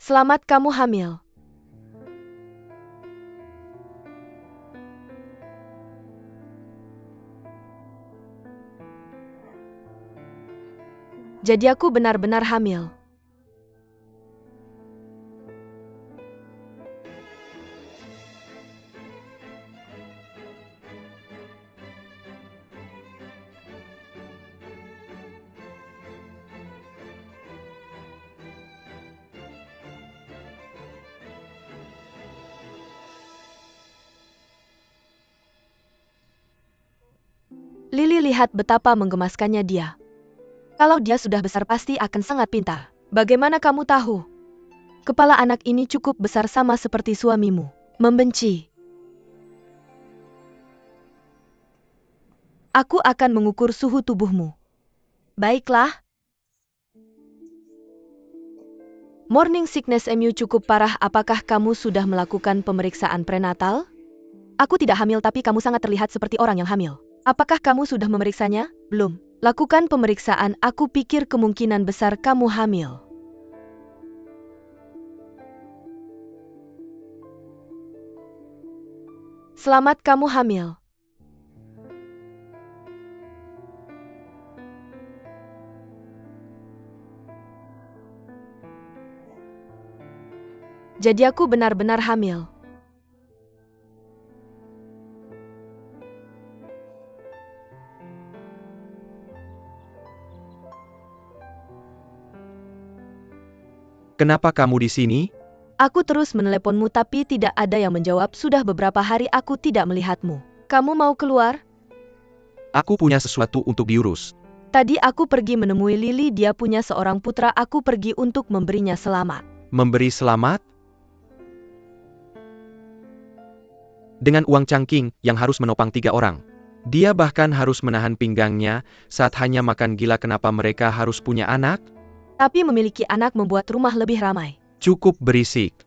Selamat kamu hamil. Jadi aku benar-benar hamil. Lily lihat betapa menggemaskannya dia. Kalau dia sudah besar pasti akan sangat pintar. Bagaimana kamu tahu? Kepala anak ini cukup besar sama seperti suamimu. Membenci. Aku akan mengukur suhu tubuhmu. Baiklah. Morning sickness MU cukup parah. Apakah kamu sudah melakukan pemeriksaan prenatal? Aku tidak hamil tapi kamu sangat terlihat seperti orang yang hamil. Apakah kamu sudah memeriksanya? Belum. Lakukan pemeriksaan, aku pikir kemungkinan besar kamu hamil. Selamat kamu hamil. Jadi aku benar-benar hamil. Kenapa kamu di sini? Aku terus meneleponmu tapi tidak ada yang menjawab. Sudah beberapa hari aku tidak melihatmu. Kamu mau keluar? Aku punya sesuatu untuk diurus. Tadi aku pergi menemui Lily, dia punya seorang putra. Aku pergi untuk memberinya selamat. Memberi selamat? Dengan uang cangking yang harus menopang 3 orang. Dia bahkan harus menahan pinggangnya saat hanya makan. Gila, kenapa mereka harus punya anak? Tapi memiliki anak membuat rumah lebih ramai. Cukup berisik.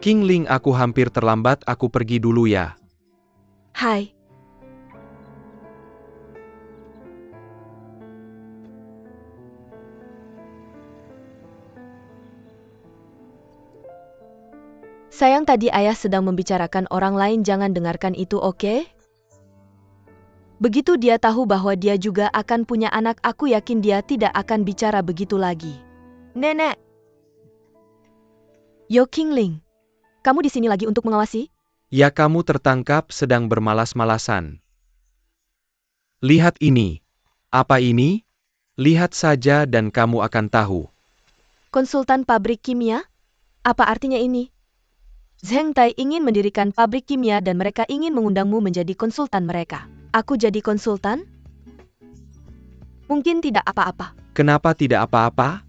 King Ling, aku hampir terlambat, aku pergi dulu ya. Hai. Sayang, tadi ayah sedang membicarakan orang lain, jangan dengarkan itu, oke? Begitu dia tahu bahwa dia juga akan punya anak, aku yakin dia tidak akan bicara begitu lagi. Nenek! Yo King Ling, kamu di sini lagi untuk mengawasi? Ya, kamu tertangkap sedang bermalas-malasan. Lihat ini. Apa ini? Lihat saja dan kamu akan tahu. Konsultan pabrik kimia? Apa artinya ini? Zheng Tai ingin mendirikan pabrik kimia dan mereka ingin mengundangmu menjadi konsultan mereka. Aku jadi konsultan? Mungkin tidak apa-apa. Kenapa tidak apa-apa?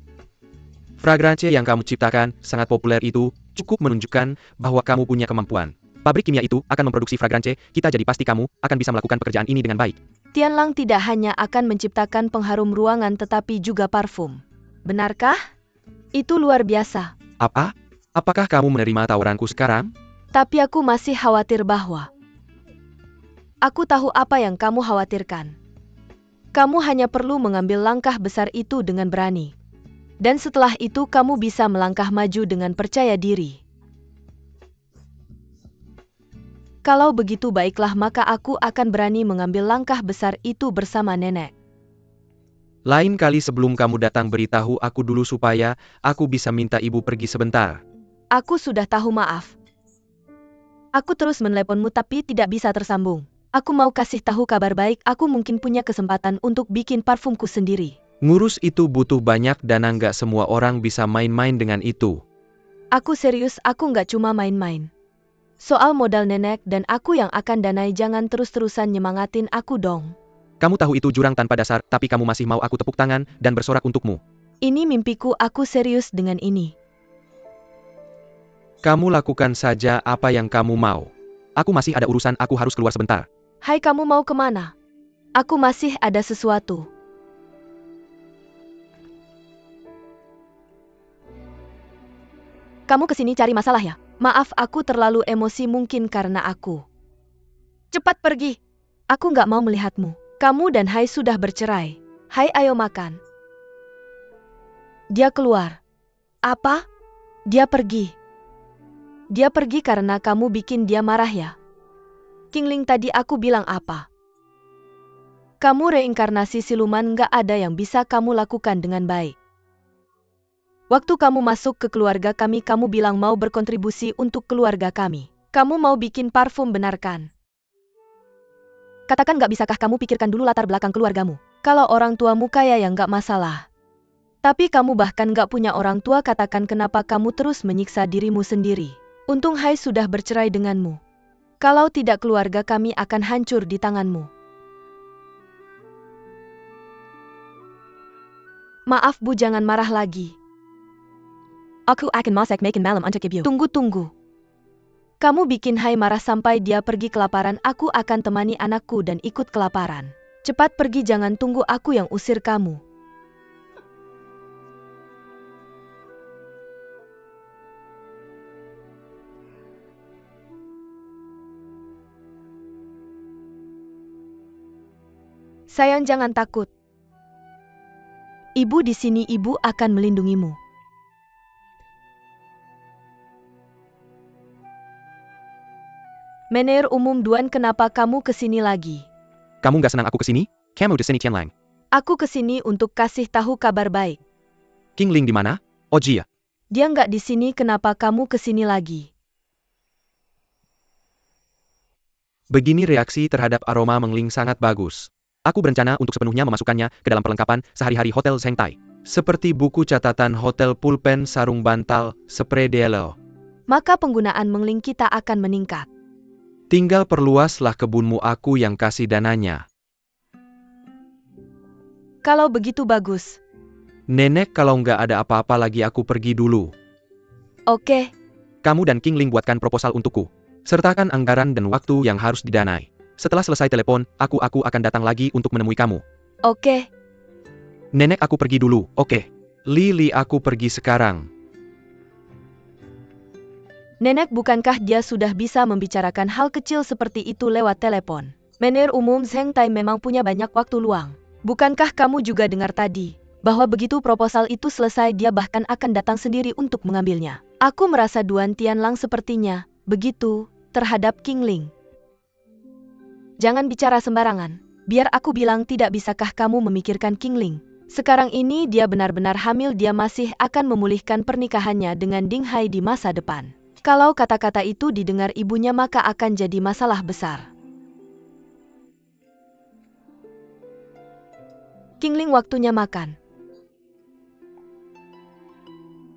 Fragrance yang kamu ciptakan, sangat populer itu, cukup menunjukkan bahwa kamu punya kemampuan. Pabrik kimia itu akan memproduksi fragrance, kita jadi pasti kamu akan bisa melakukan pekerjaan ini dengan baik. Tianlang tidak hanya akan menciptakan pengharum ruangan tetapi juga parfum. Benarkah? Itu luar biasa. Apa? Apakah kamu menerima tawaranku sekarang? Tapi aku masih khawatir bahwa... Aku tahu apa yang kamu khawatirkan. Kamu hanya perlu mengambil langkah besar itu dengan berani. Dan setelah itu kamu bisa melangkah maju dengan percaya diri. Kalau begitu baiklah, maka aku akan berani mengambil langkah besar itu bersama nenek. Lain kali sebelum kamu datang beritahu aku dulu supaya aku bisa minta ibu pergi sebentar. Aku sudah tahu, maaf. Aku terus meneleponmu tapi tidak bisa tersambung. Aku mau kasih tahu kabar baik, aku mungkin punya kesempatan untuk bikin parfumku sendiri. Ngurus itu butuh banyak dana, nggak semua orang bisa main-main dengan itu. Aku serius, aku nggak cuma main-main. Soal modal nenek dan aku yang akan danai, jangan terus-terusan nyemangatin aku dong. Kamu tahu itu jurang tanpa dasar, tapi kamu masih mau aku tepuk tangan dan bersorak untukmu. Ini mimpiku, aku serius dengan ini. Kamu lakukan saja apa yang kamu mau. Aku masih ada urusan, aku harus keluar sebentar. Hai, kamu mau kemana? Aku masih ada sesuatu. Kamu kesini cari masalah ya? Maaf, aku terlalu emosi mungkin karena aku. Cepat pergi. Aku nggak mau melihatmu. Kamu dan Hai sudah bercerai. Hai, ayo makan. Dia keluar. Apa? Dia pergi. Dia pergi karena kamu bikin dia marah ya? Qingling, tadi aku bilang apa? Kamu reinkarnasi siluman, gak ada yang bisa kamu lakukan dengan baik. Waktu kamu masuk ke keluarga kami, kamu bilang mau berkontribusi untuk keluarga kami. Kamu mau bikin parfum, benar kan? Katakan, gak bisakah kamu pikirkan dulu latar belakang keluargamu? Kalau orang tuamu kaya ya gak masalah. Tapi kamu bahkan gak punya orang tua, katakan kenapa kamu terus menyiksa dirimu sendiri? Untung Hai sudah bercerai denganmu. Kalau tidak keluarga kami akan hancur di tanganmu. Maaf Bu, jangan marah lagi. Aku akan masak makan malam untuk ibu. Tunggu. Kamu bikin Hai marah sampai dia pergi kelaparan. Aku akan temani anakku dan ikut kelaparan. Cepat pergi, jangan tunggu aku yang usir kamu. Sayang, jangan takut. Ibu di sini, ibu akan melindungimu. Mener umum Duan, kenapa kamu kesini lagi? Kamu nggak senang aku kesini? Kamu di sini Tianlang. Aku kesini untuk kasih tahu kabar baik. Qingling di mana? Oh Jia. Dia nggak di sini, kenapa kamu kesini lagi? Begini, reaksi terhadap aroma Mengling sangat bagus. Aku berencana untuk sepenuhnya memasukkannya ke dalam perlengkapan sehari-hari Hotel Zhengtai. Seperti buku catatan hotel, pulpen, sarung bantal, spray Delo. Maka penggunaan Mengling kita akan meningkat. Tinggal perluaslah kebunmu, aku yang kasih dananya. Kalau begitu bagus. Nenek, kalau nggak ada apa-apa lagi aku pergi dulu. Oke. Kamu dan Qingling buatkan proposal untukku. Sertakan anggaran dan waktu yang harus didanai. Setelah selesai telepon, aku akan datang lagi untuk menemui kamu. Oke. Nenek, aku pergi dulu, oke. Lili, aku pergi sekarang. Nenek, bukankah dia sudah bisa membicarakan hal kecil seperti itu lewat telepon? Mener umum Zhengtai memang punya banyak waktu luang. Bukankah kamu juga dengar tadi, bahwa begitu proposal itu selesai dia bahkan akan datang sendiri untuk mengambilnya? Aku merasa Duan Tianlang sepertinya begitu terhadap Qingling. Jangan bicara sembarangan. Biar aku bilang, tidak bisakah kamu memikirkan Qingling? Sekarang ini dia benar-benar hamil, dia masih akan memulihkan pernikahannya dengan Ding Hai di masa depan. Kalau kata-kata itu didengar ibunya maka akan jadi masalah besar. Qingling, waktunya makan.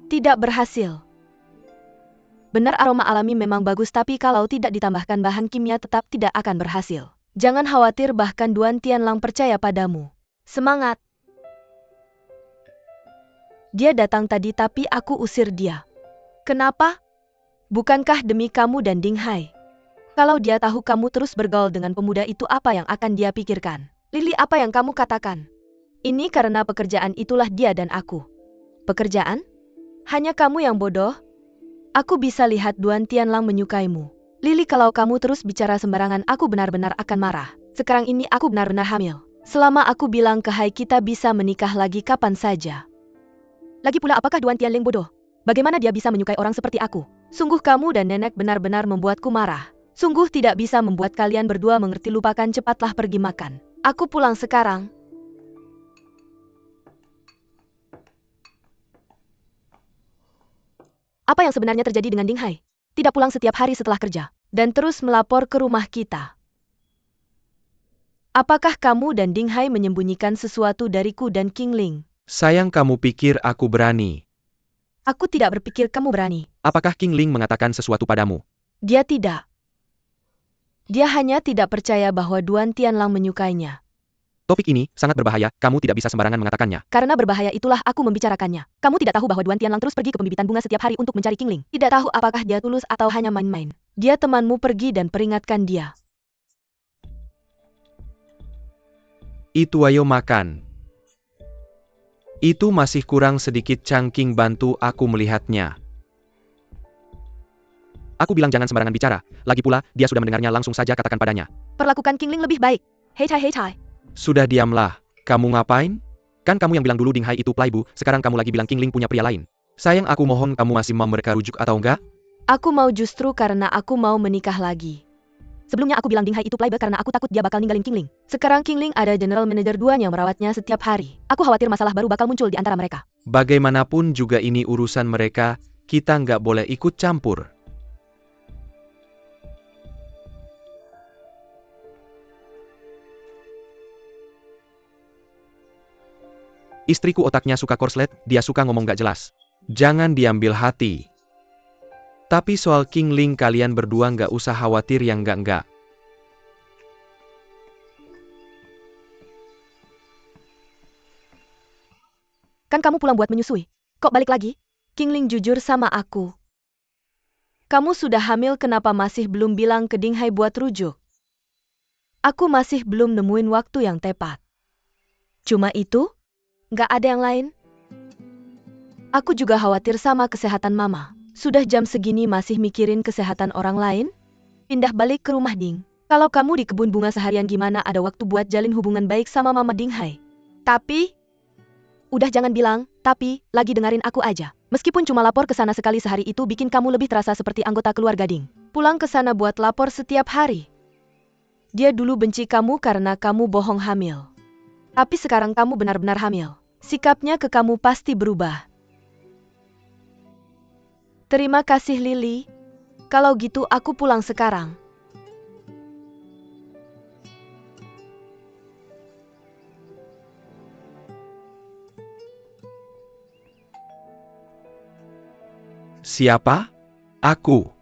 Tidak berhasil. Benar, aroma alami memang bagus, tapi kalau tidak ditambahkan bahan kimia tetap tidak akan berhasil. Jangan khawatir, bahkan Duan Tianlang percaya padamu. Semangat! Dia datang tadi tapi aku usir dia. Kenapa? Bukankah demi kamu dan Ding Hai? Kalau dia tahu kamu terus bergaul dengan pemuda itu, apa yang akan dia pikirkan? Lili, apa yang kamu katakan? Ini karena pekerjaan, itulah dia dan aku. Pekerjaan? Hanya kamu yang bodoh? Aku bisa lihat Duan Tianlang menyukaimu. Lili, kalau kamu terus bicara sembarangan, aku benar-benar akan marah. Sekarang ini aku benar-benar hamil. Selama aku bilang ke Hai kita bisa menikah lagi kapan saja. Lagi pula, apakah Duan Tianlang bodoh? Bagaimana dia bisa menyukai orang seperti aku? Sungguh kamu dan nenek benar-benar membuatku marah. Sungguh tidak bisa membuat kalian berdua mengerti. Lupakan, cepatlah pergi makan. Aku pulang sekarang. Apa yang sebenarnya terjadi dengan Ding Hai? Tidak pulang setiap hari setelah kerja, dan terus melapor ke rumah kita. Apakah kamu dan Ding Hai menyembunyikan sesuatu dariku dan Qingling? Sayang, kamu pikir aku berani? Aku tidak berpikir kamu berani. Apakah Qingling mengatakan sesuatu padamu? Dia tidak. Dia hanya tidak percaya bahwa Duan Tianlang menyukainya. Topik ini sangat berbahaya, kamu tidak bisa sembarangan mengatakannya. Karena berbahaya itulah aku membicarakannya. Kamu tidak tahu bahwa Duan Tianlang terus pergi ke pembibitan bunga setiap hari untuk mencari Qingling. Tidak tahu apakah dia tulus atau hanya main-main. Dia temanmu, pergi dan peringatkan dia. Itu, ayo makan. Itu masih kurang sedikit, Changqing, bantu aku melihatnya. Aku bilang jangan sembarangan bicara. Lagi pula, dia sudah mendengarnya, langsung saja katakan padanya. Perlakukan Qingling lebih baik. Hei Chai, hei Chai. Sudah, diamlah. Kamu ngapain? Kan kamu yang bilang dulu Ding Hai itu playboy, sekarang kamu lagi bilang King Ling punya pria lain. Sayang, aku mohon kamu masih mau mereka rujuk atau enggak? Aku mau justru karena aku mau menikah lagi. Sebelumnya aku bilang Ding Hai itu playboy karena aku takut dia bakal ninggalin King Ling. Sekarang King Ling ada general manager duan yang merawatnya setiap hari. Aku khawatir masalah baru bakal muncul di antara mereka. Bagaimanapun juga ini urusan mereka, kita nggak boleh ikut campur. Istriku otaknya suka korslet, dia suka ngomong gak jelas. Jangan diambil hati. Tapi soal King Ling kalian berdua nggak usah khawatir yang enggak-enggak. Kan kamu pulang buat menyusui. Kok balik lagi? King Ling jujur sama aku. Kamu sudah hamil, kenapa masih belum bilang ke Ding Hai buat rujuk? Aku masih belum nemuin waktu yang tepat. Cuma itu? Nggak ada yang lain? Aku juga khawatir sama kesehatan mama. Sudah jam segini masih mikirin kesehatan orang lain? Pindah balik ke rumah Ding. Kalau kamu di kebun bunga seharian gimana ada waktu buat jalin hubungan baik sama mama Ding Hai? Tapi... Udah jangan bilang, tapi, lagi dengerin aku aja. Meskipun cuma lapor ke sana sekali sehari itu bikin kamu lebih terasa seperti anggota keluarga Ding. Pulang ke sana buat lapor setiap hari. Dia dulu benci kamu karena kamu bohong hamil. Tapi sekarang kamu benar-benar hamil. Sikapnya ke kamu pasti berubah. Terima kasih Lily. Kalau gitu aku pulang sekarang. Siapa? Aku.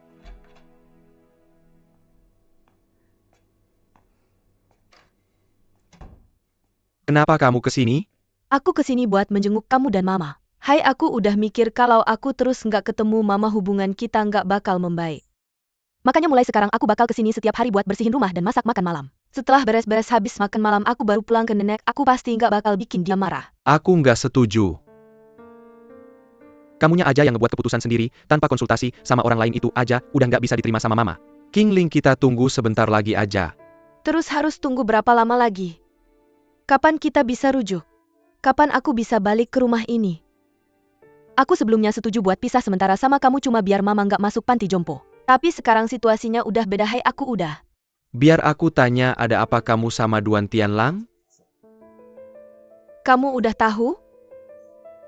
Kenapa kamu kesini? Aku kesini buat menjenguk kamu dan mama. Hai, aku udah mikir kalau aku terus nggak ketemu mama hubungan kita nggak bakal membaik. Makanya mulai sekarang aku bakal kesini setiap hari buat bersihin rumah dan masak makan malam. Setelah beres-beres habis makan malam aku baru pulang ke nenek, aku pasti nggak bakal bikin dia marah. Aku nggak setuju. Kamunya aja yang ngebuat keputusan sendiri, tanpa konsultasi sama orang lain itu aja, udah nggak bisa diterima sama mama. King Ling kita tunggu sebentar lagi aja. Terus harus tunggu berapa lama lagi? Kapan kita bisa rujuk? Kapan aku bisa balik ke rumah ini? Aku sebelumnya setuju buat pisah sementara sama kamu cuma biar mama nggak masuk panti jompo. Tapi sekarang situasinya udah beda. Hai, aku udah. Biar aku tanya, ada apa kamu sama Duan Tianlang? Kamu udah tahu?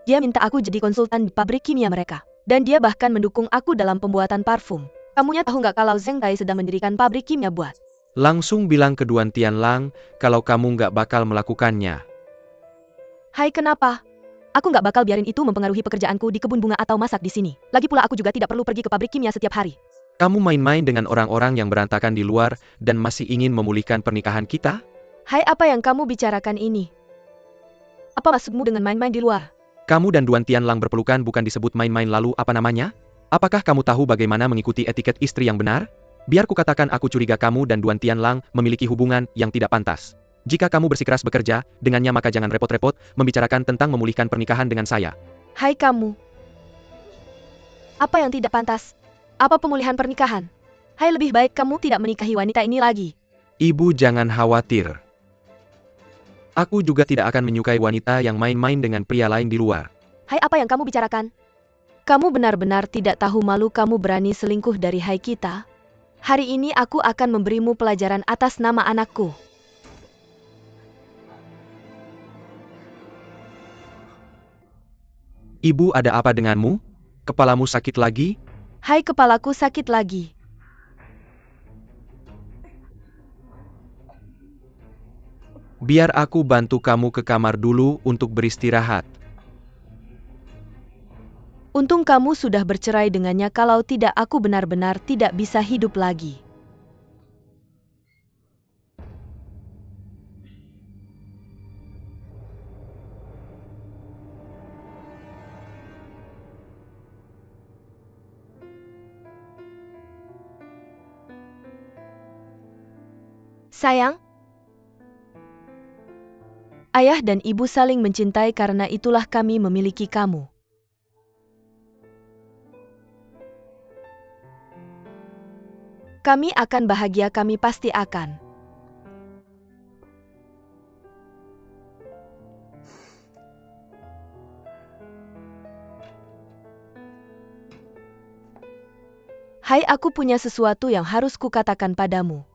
Dia minta aku jadi konsultan di pabrik kimia mereka. Dan dia bahkan mendukung aku dalam pembuatan parfum. Kamunya tahu nggak kalau Zheng Tai sedang mendirikan pabrik kimia buat? Langsung bilang ke Duan Tianlang, kalau kamu nggak bakal melakukannya. Hai, kenapa? Aku nggak bakal biarin itu mempengaruhi pekerjaanku di kebun bunga atau masak di sini. Lagi pula aku juga tidak perlu pergi ke pabrik kimia setiap hari. Kamu main-main dengan orang-orang yang berantakan di luar, dan masih ingin memulihkan pernikahan kita? Hai, apa yang kamu bicarakan ini? Apa maksudmu dengan main-main di luar? Kamu dan Duan Tianlang berpelukan bukan disebut main-main, lalu apa namanya? Apakah kamu tahu bagaimana mengikuti etiket istri yang benar? Biar kukatakan, aku curiga kamu dan Duan Tianlang memiliki hubungan yang tidak pantas. Jika kamu bersikeras bekerja dengannya maka jangan repot-repot membicarakan tentang memulihkan pernikahan dengan saya. Hai kamu. Apa yang tidak pantas? Apa pemulihan pernikahan? Hai, lebih baik kamu tidak menikahi wanita ini lagi. Ibu jangan khawatir. Aku juga tidak akan menyukai wanita yang main-main dengan pria lain di luar. Hai, apa yang kamu bicarakan? Kamu benar-benar tidak tahu malu, kamu berani selingkuh dari Hai kita? Hari ini aku akan memberimu pelajaran atas nama anakku. Ibu, ada apa denganmu? Kepalamu sakit lagi? Hai, kepalaku sakit lagi. Biar aku bantu kamu ke kamar dulu untuk beristirahat. Untung kamu sudah bercerai dengannya, kalau tidak aku benar-benar tidak bisa hidup lagi. Sayang, ayah dan ibu saling mencintai, karena itulah kami memiliki kamu. Kami akan bahagia, kami pasti akan. Hai, aku punya sesuatu yang harus kukatakan padamu.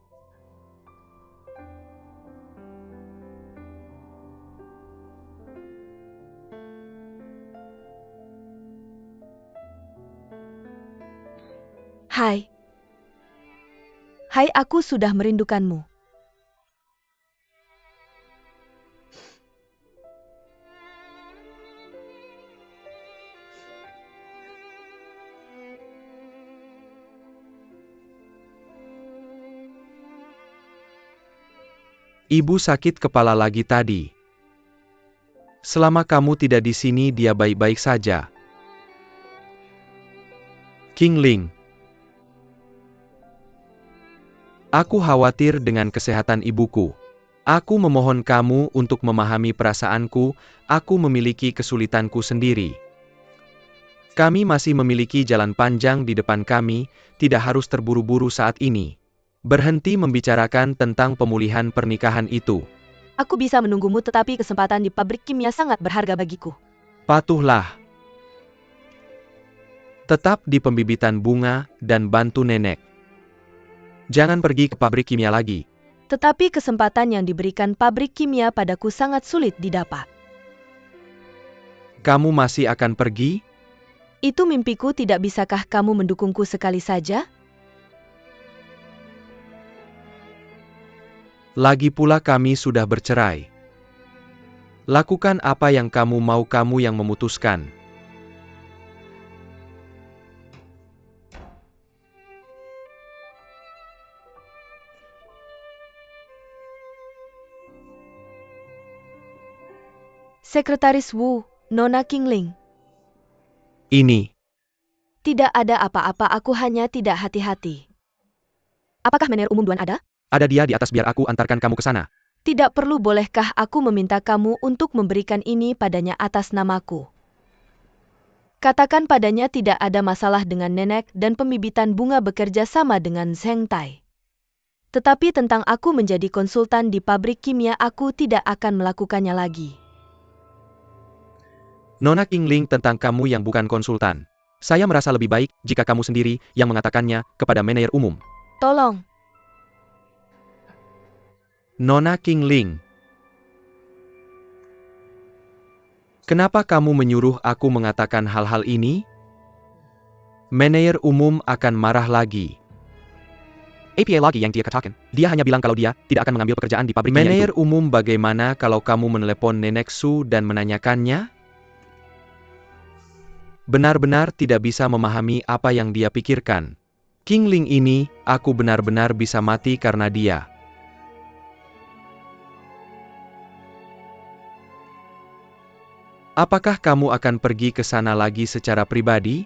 Hai. Hai, aku sudah merindukanmu. Ibu sakit kepala lagi tadi. Selama kamu tidak di sini dia baik-baik saja. Qingling. Aku khawatir dengan kesehatan ibuku. Aku memohon kamu untuk memahami perasaanku, aku memiliki kesulitanku sendiri. Kami masih memiliki jalan panjang di depan kami, tidak harus terburu-buru saat ini. Berhenti membicarakan tentang pemulihan pernikahan itu. Aku bisa menunggumu, tetapi kesempatan di pabrik kimia sangat berharga bagiku. Patuhlah. Tetap di pembibitan bunga dan bantu nenek. Jangan pergi ke pabrik kimia lagi. Tetapi kesempatan yang diberikan pabrik kimia padaku sangat sulit didapat. Kamu masih akan pergi? Itu mimpiku, tidak bisakah kamu mendukungku sekali saja? Lagi pula kami sudah bercerai. Lakukan apa yang kamu mau, kamu yang memutuskan. Sekretaris Wu, Nona Qingling. Ini. Tidak ada apa-apa, aku hanya tidak hati-hati. Apakah manajer umum Duan ada? Ada dia di atas, biar aku antarkan kamu ke sana. Tidak perlu, bolehkah aku meminta kamu untuk memberikan ini padanya atas namaku? Katakan padanya tidak ada masalah dengan nenek dan pembibitan bunga bekerja sama dengan Zheng Tai. Tetapi tentang aku menjadi konsultan di pabrik kimia, aku tidak akan melakukannya lagi. Nona Qingling, tentang kamu yang bukan konsultan. Saya merasa lebih baik jika kamu sendiri yang mengatakannya kepada manajer umum. Tolong. Nona Qingling. Kenapa kamu menyuruh aku mengatakan hal-hal ini? Manajer umum akan marah lagi. Apa lagi yang dia katakan? Dia hanya bilang kalau dia tidak akan mengambil pekerjaan di pabrik kimia itu. Manajer umum, bagaimana kalau kamu menelepon Nenek Su dan menanyakannya? Benar-benar tidak bisa memahami apa yang dia pikirkan. Qingling ini, aku benar-benar bisa mati karena dia. Apakah kamu akan pergi ke sana lagi secara pribadi?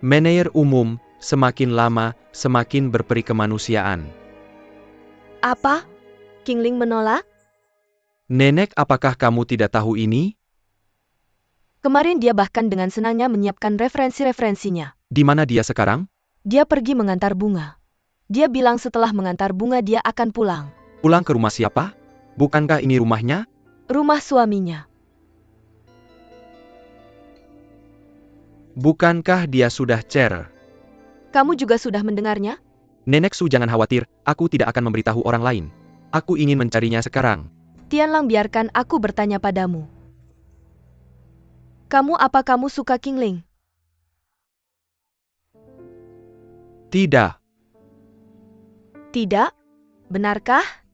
Manajer umum, semakin lama, semakin berperi kemanusiaan. Apa? Qingling menolak? Nenek, apakah kamu tidak tahu ini? Kemarin dia bahkan dengan senangnya menyiapkan referensi-referensinya. Di mana dia sekarang? Dia pergi mengantar bunga. Dia bilang setelah mengantar bunga dia akan pulang. Pulang ke rumah siapa? Bukankah ini rumahnya? Rumah suaminya. Bukankah dia sudah cerai? Kamu juga sudah mendengarnya? Nenek Su, jangan khawatir, aku tidak akan memberitahu orang lain. Aku ingin mencarinya sekarang. Tianlang, biarkan aku bertanya padamu. Apa kamu suka Qingling? Tidak. Tidak? Benarkah?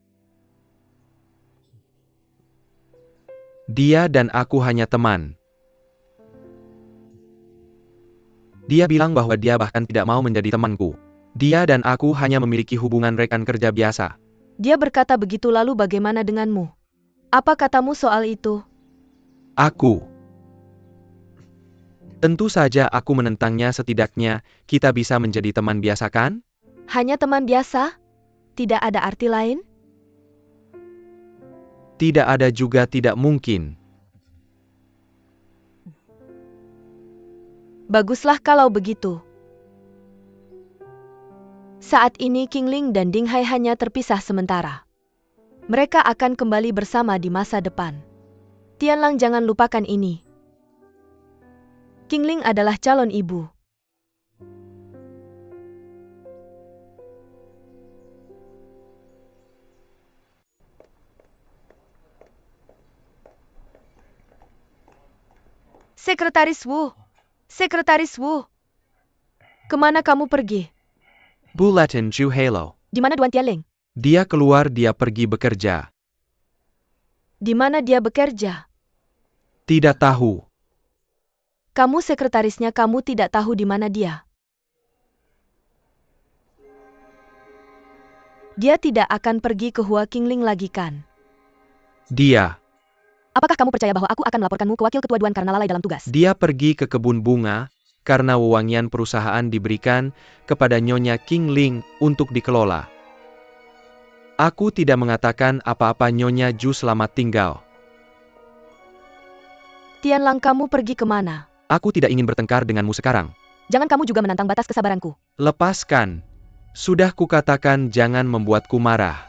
Dia dan aku hanya teman. Dia bilang bahwa dia bahkan tidak mau menjadi temanku. Dia dan aku hanya memiliki hubungan rekan kerja biasa. Dia berkata begitu, lalu bagaimana denganmu? Apa katamu soal itu? Aku. Tentu saja aku menentangnya, setidaknya kita bisa menjadi teman biasa, kan? Hanya teman biasa? Tidak ada arti lain? Tidak ada juga tidak mungkin. Baguslah kalau begitu. Saat ini Qingling dan Ding Hai hanya terpisah sementara. Mereka akan kembali bersama di masa depan. Tianlang, jangan lupakan ini. Qingling adalah calon ibu. Sekretaris Wu. Sekretaris Wu. Kemana kamu pergi? Bulletin Ju Halo. Di mana Duan Tianling? Dia keluar, dia pergi bekerja. Di mana dia bekerja? Tidak tahu. Kamu sekretarisnya, kamu tidak tahu di mana dia. Dia tidak akan pergi ke Hua Qingling lagi kan? Dia. Apakah kamu percaya bahwa aku akan melaporkanmu ke wakil ketua Duan karena lalai dalam tugas? Dia pergi ke kebun bunga, karena wewangian perusahaan diberikan kepada Nyonya Qingling untuk dikelola. Aku tidak mengatakan apa-apa. Nyonya Ju selamat tinggal. Tianlang, kamu pergi kemana? Aku tidak ingin bertengkar denganmu sekarang. Jangan kamu juga menantang batas kesabaranku. Lepaskan. Sudah kukatakan jangan membuatku marah.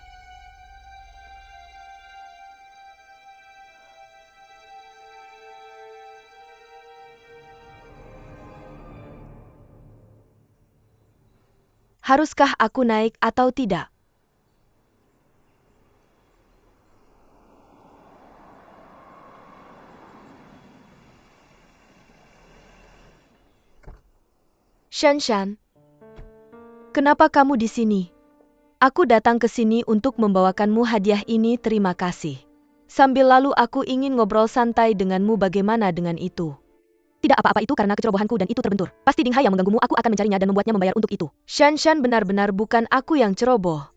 Haruskah aku naik atau tidak? Shanshan, kenapa kamu di sini? Aku datang ke sini untuk membawakanmu hadiah ini, terima kasih. Sambil lalu aku ingin ngobrol santai denganmu, bagaimana dengan itu? Tidak apa-apa, itu karena kecerobohanku dan itu terbentur. Pasti Ding Hai yang mengganggumu, aku akan mencarinya dan membuatnya membayar untuk itu. Shanshan, benar-benar bukan aku yang ceroboh.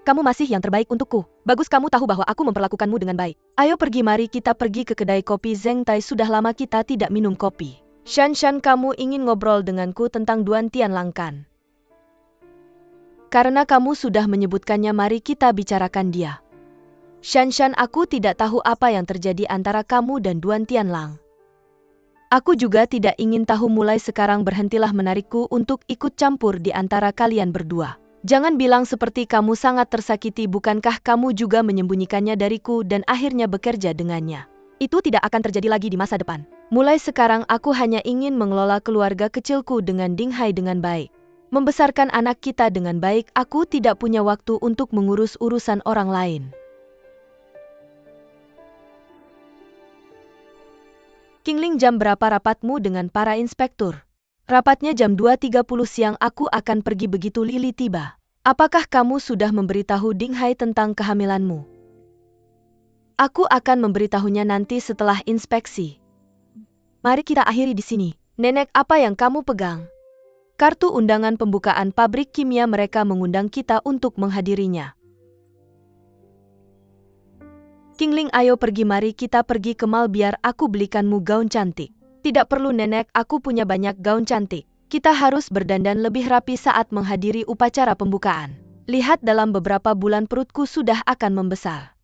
Kamu masih yang terbaik untukku. Bagus kamu tahu bahwa aku memperlakukanmu dengan baik. Ayo pergi, mari kita pergi ke kedai kopi Zeng Tai, sudah lama kita tidak minum kopi. Shanshan, kamu ingin ngobrol denganku tentang Duan Tianlang kan? Karena kamu sudah menyebutkannya, mari kita bicarakan dia. Shanshan, aku tidak tahu apa yang terjadi antara kamu dan Duan Tianlang. Aku juga tidak ingin tahu, mulai sekarang berhentilah menarikku untuk ikut campur di antara kalian berdua. Jangan bilang seperti kamu sangat tersakiti, bukankah kamu juga menyembunyikannya dariku dan akhirnya bekerja dengannya? Itu tidak akan terjadi lagi di masa depan. Mulai sekarang aku hanya ingin mengelola keluarga kecilku dengan Ding Hai dengan baik. Membesarkan anak kita dengan baik, aku tidak punya waktu untuk mengurus urusan orang lain. Qingling, jam berapa rapatmu dengan para inspektur? Rapatnya jam 2.30 siang, aku akan pergi begitu Lili tiba. Apakah kamu sudah memberitahu Ding Hai tentang kehamilanmu? Aku akan memberitahunya nanti setelah inspeksi. Mari kita akhiri di sini. Nenek, apa yang kamu pegang? Kartu undangan pembukaan pabrik kimia, mereka mengundang kita untuk menghadirinya. Qingling, ayo pergi, mari kita pergi ke mall biar aku belikanmu gaun cantik. Tidak perlu nenek, aku punya banyak gaun cantik. Kita harus berdandan lebih rapi saat menghadiri upacara pembukaan. Lihat, dalam beberapa bulan perutku sudah akan membesar.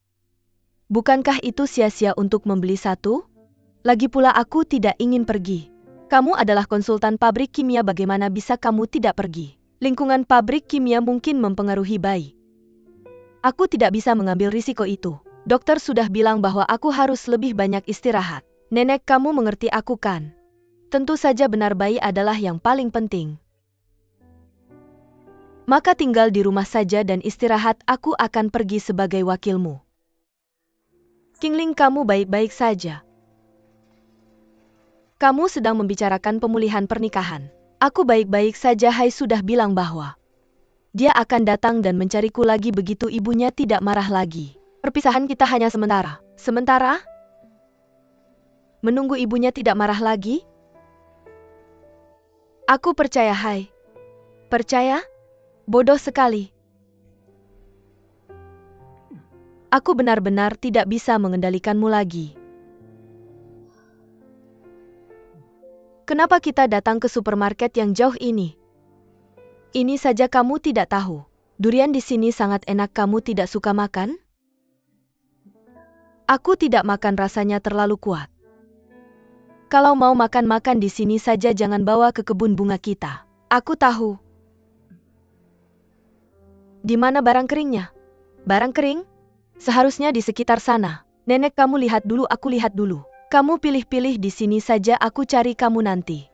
Bukankah itu sia-sia untuk membeli satu? Lagi pula aku tidak ingin pergi. Kamu adalah konsultan pabrik kimia, bagaimana bisa kamu tidak pergi? Lingkungan pabrik kimia mungkin mempengaruhi bayi. Aku tidak bisa mengambil risiko itu. Dokter sudah bilang bahwa aku harus lebih banyak istirahat. Nenek, kamu mengerti aku kan? Tentu saja benar, bayi adalah yang paling penting. Maka tinggal di rumah saja dan istirahat, aku akan pergi sebagai wakilmu. Qingling, kamu baik-baik saja. Kamu sedang membicarakan pemulihan pernikahan. Aku baik-baik saja. Hai sudah bilang bahwa dia akan datang dan mencariku lagi begitu ibunya tidak marah lagi. Perpisahan kita hanya sementara. Sementara? Menunggu ibunya tidak marah lagi? Aku percaya, Hai. Percaya? Bodoh sekali. Aku benar-benar tidak bisa mengendalikanmu lagi. Kenapa kita datang ke supermarket yang jauh ini? Ini saja kamu tidak tahu. Durian di sini sangat enak, kamu tidak suka makan? Aku tidak makan, rasanya terlalu kuat. Kalau mau makan-makan di sini saja, jangan bawa ke kebun bunga kita. Aku tahu. Di mana barang keringnya? Barang kering? Seharusnya di sekitar sana. Nenek, kamu lihat dulu, aku lihat dulu. Kamu pilih-pilih di sini saja, aku cari kamu nanti.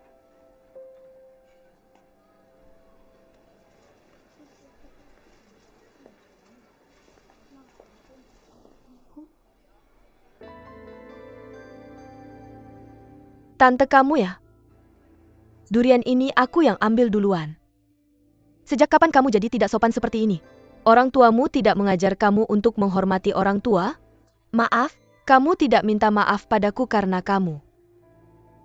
Tante kamu ya? Durian ini aku yang ambil duluan. Sejak kapan kamu jadi tidak sopan seperti ini? Orang tuamu tidak mengajar kamu untuk menghormati orang tua? Maaf, kamu tidak minta maaf padaku karena kamu.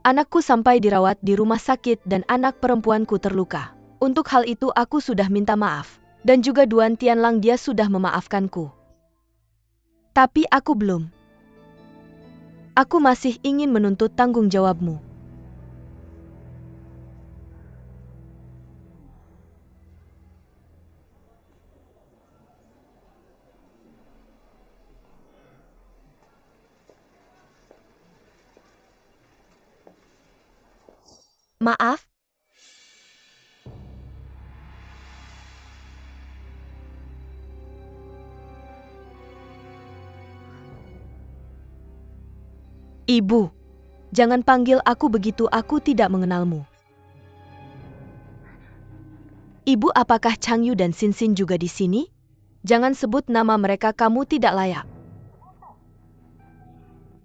Anakku sampai dirawat di rumah sakit dan anak perempuanku terluka. Untuk hal itu aku sudah minta maaf. Dan juga Duan Tianlang, dia sudah memaafkanku. Tapi aku belum. Aku masih ingin menuntut tanggung jawabmu. Maaf? Ibu, jangan panggil aku begitu, aku tidak mengenalmu. Ibu, apakah Chang Yu dan Xin Xin juga di sini? Jangan sebut nama mereka, kamu tidak layak.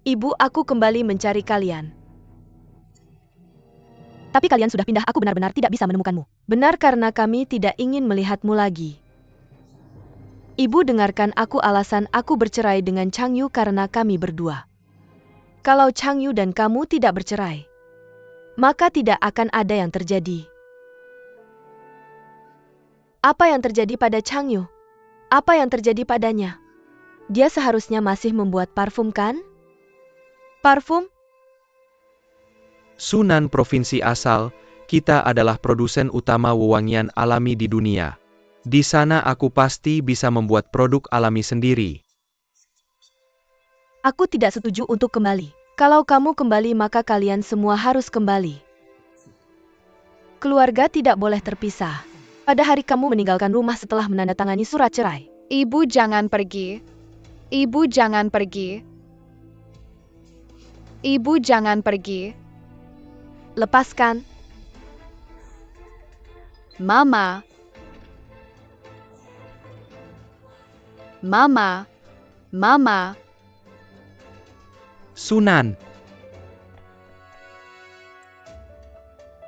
Ibu, aku kembali mencari kalian. Tapi kalian sudah pindah, aku benar-benar tidak bisa menemukanmu. Benar, karena kami tidak ingin melihatmu lagi. Ibu, dengarkan aku, alasan aku bercerai dengan Chang Yu karena kami berdua. Kalau Chang Yu dan kamu tidak bercerai, maka tidak akan ada yang terjadi. Apa yang terjadi pada Chang Yu? Apa yang terjadi padanya? Dia seharusnya masih membuat parfum, kan? Parfum? Sunan provinsi asal, kita adalah produsen utama wewangian alami di dunia. Di sana aku pasti bisa membuat produk alami sendiri. Aku tidak setuju untuk kembali. Kalau kamu kembali, maka kalian semua harus kembali. Keluarga tidak boleh terpisah. Pada hari kamu meninggalkan rumah setelah menandatangani surat cerai. Ibu jangan pergi. Ibu jangan pergi. Ibu jangan pergi. Lepaskan. Mama. Mama. Mama. Sunan.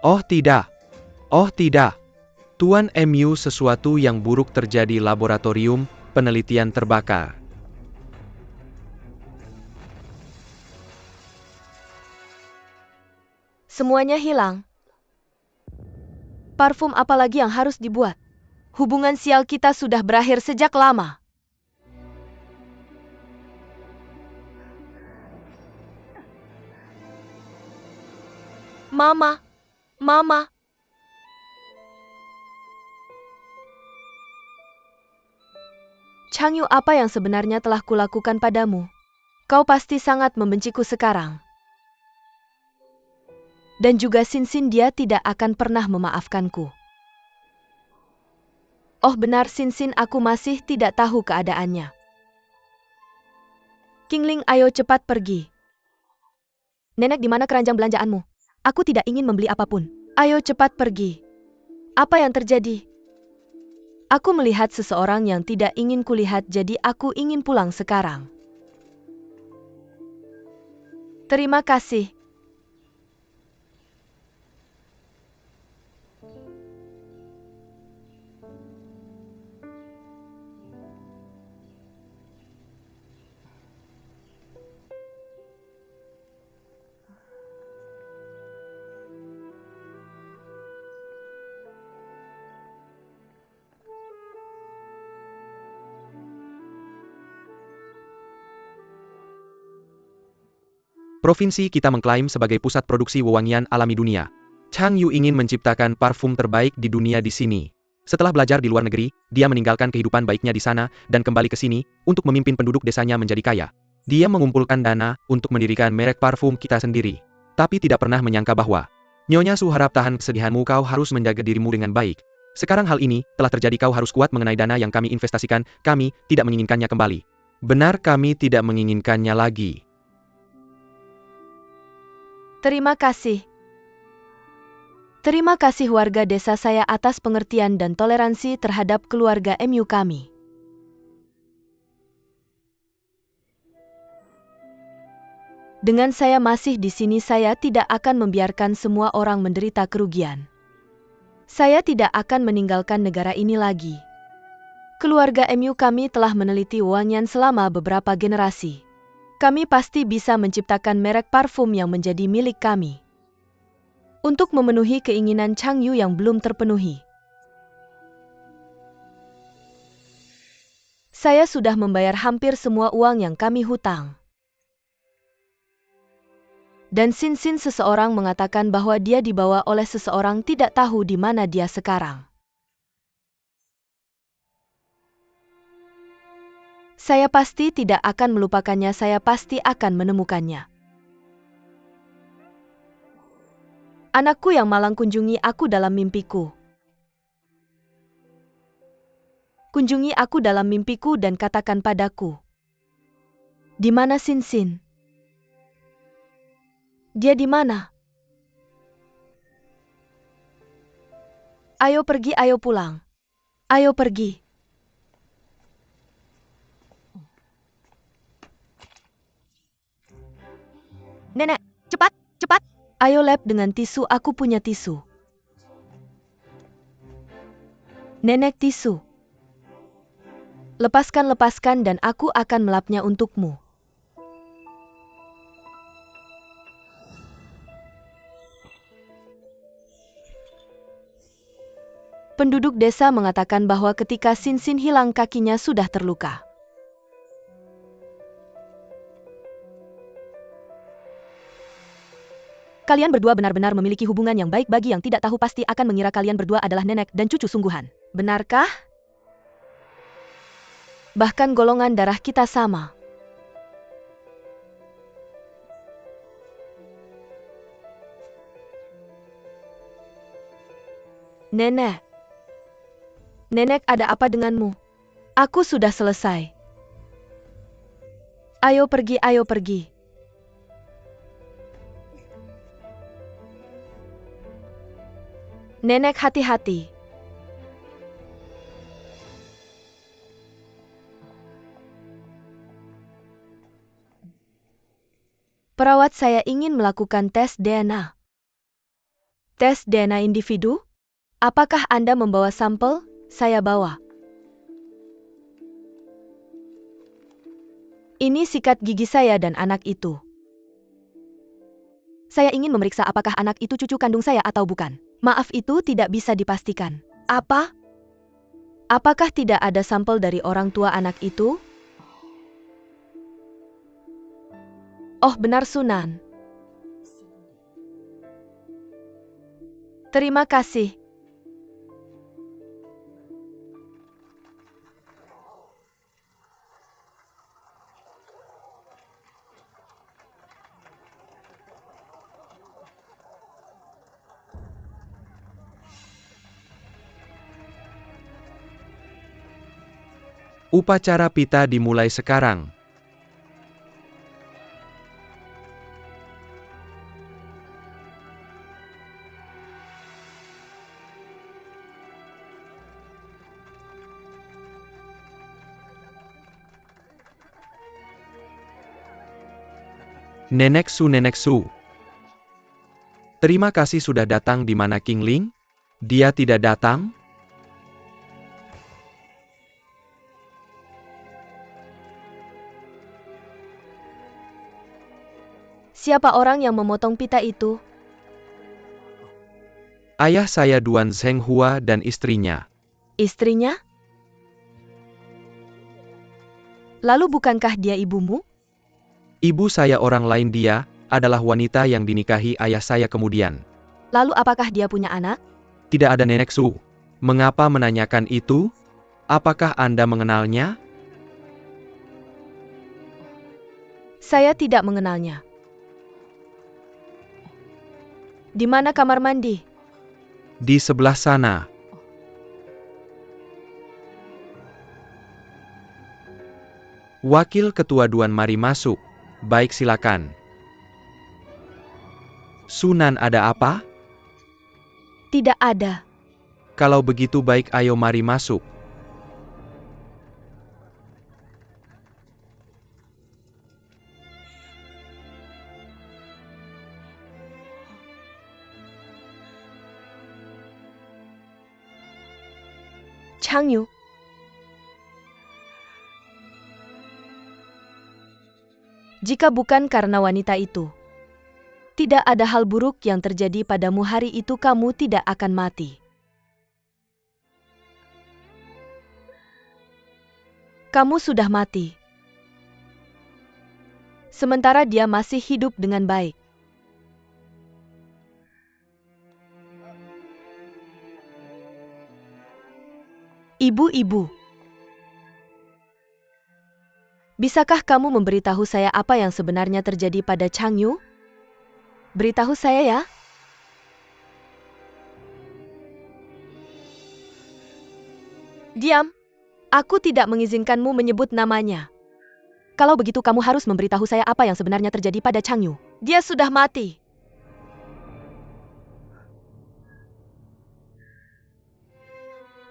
Oh tidak. Oh tidak. Tuan MU, sesuatu yang buruk terjadi, laboratorium penelitian terbakar. Semuanya hilang. Parfum apa lagi yang harus dibuat? Hubungan sial kita sudah berakhir sejak lama. Mama, Mama. Chang Yu, apa yang sebenarnya telah kulakukan padamu? Kau pasti sangat membenciku sekarang. Dan juga Xin Xin, dia tidak akan pernah memaafkanku. Oh benar, Xin Xin, aku masih tidak tahu keadaannya. Qingling, ayo cepat pergi. Nenek, di mana keranjang belanjaanmu? Aku tidak ingin membeli apapun. Ayo cepat pergi. Apa yang terjadi? Aku melihat seseorang yang tidak ingin kulihat, jadi aku ingin pulang sekarang. Terima kasih. Provinsi kita mengklaim sebagai pusat produksi wewangian alami dunia. Chang Yu ingin menciptakan parfum terbaik di dunia di sini. Setelah belajar di luar negeri, dia meninggalkan kehidupan baiknya di sana dan kembali ke sini untuk memimpin penduduk desanya menjadi kaya. Dia mengumpulkan dana untuk mendirikan merek parfum kita sendiri. Tapi tidak pernah menyangka bahwa, Nyonya Su, harap tahan kesedihanmu, kau harus menjaga dirimu dengan baik. Sekarang hal ini telah terjadi, kau harus kuat mengenai dana yang kami investasikan, kami tidak menginginkannya kembali. Benar, kami tidak menginginkannya lagi. Terima kasih. Terima kasih warga desa saya atas pengertian dan toleransi terhadap keluarga MU kami. Dengan saya masih di sini, saya tidak akan membiarkan semua orang menderita kerugian. Saya tidak akan meninggalkan negara ini lagi. Keluarga MU kami telah meneliti wangian selama beberapa generasi. Kami pasti bisa menciptakan merek parfum yang menjadi milik kami. Untuk memenuhi keinginan Chang Yu yang belum terpenuhi. Saya sudah membayar hampir semua uang yang kami hutang. Dan Sin seseorang mengatakan bahwa dia dibawa oleh seseorang tidak tahu di mana dia sekarang. Saya pasti tidak akan melupakannya, saya pasti akan menemukannya. Anakku yang malang, kunjungi aku dalam mimpiku. Kunjungi aku dalam mimpiku dan katakan padaku. Di mana Sin? Dia di mana? Ayo pergi, ayo pulang. Ayo pergi. Nenek, cepat, cepat. Ayo lap dengan tisu, aku punya tisu. Nenek, tisu. Lepaskan dan aku akan melapnya untukmu. Penduduk desa mengatakan bahwa ketika Sin hilang, kakinya sudah terluka. Kalian berdua benar-benar memiliki hubungan yang baik. Bagi yang tidak tahu pasti akan mengira kalian berdua adalah nenek dan cucu sungguhan. Benarkah? Bahkan golongan darah kita sama. Nenek. Nenek, ada apa denganmu? Aku sudah selesai. Ayo pergi, ayo pergi. Nenek, hati-hati. Perawat, saya ingin melakukan tes DNA. Tes DNA individu? Apakah Anda membawa sampel? Saya bawa. Ini sikat gigi saya dan anak itu. Saya ingin memeriksa apakah anak itu cucu kandung saya atau bukan. Maaf, itu tidak bisa dipastikan. Apa? Apakah tidak ada sampel dari orang tua anak itu? Oh, benar, Sunan. Terima kasih. Upacara pita dimulai sekarang. Nenek Su. Terima kasih sudah datang. Di mana King Ling? Dia tidak datang? Siapa orang yang memotong pita itu? Ayah saya Duan Zhenghua dan istrinya. Istrinya? Lalu bukankah dia ibumu? Ibu saya orang lain, dia adalah wanita yang dinikahi ayah saya kemudian. Lalu apakah dia punya anak? Tidak ada, Nenek Su. Mengapa menanyakan itu? Apakah Anda mengenalnya? Saya tidak mengenalnya. Di mana kamar mandi? Di sebelah sana. Wakil Ketua Duan, mari masuk. Baik, silakan. Sunan, ada apa? Tidak ada. Kalau begitu baik, ayo mari masuk. Changyu. Jika bukan karena wanita itu, tidak ada hal buruk yang terjadi padamu hari itu, kamu tidak akan mati. Kamu sudah mati. Sementara dia masih hidup dengan baik. Ibu-ibu, bisakah kamu memberitahu saya apa yang sebenarnya terjadi pada Changyu? Beritahu saya ya. Diam. Aku tidak mengizinkanmu menyebut namanya. Kalau begitu kamu harus memberitahu saya apa yang sebenarnya terjadi pada Changyu. Dia sudah mati.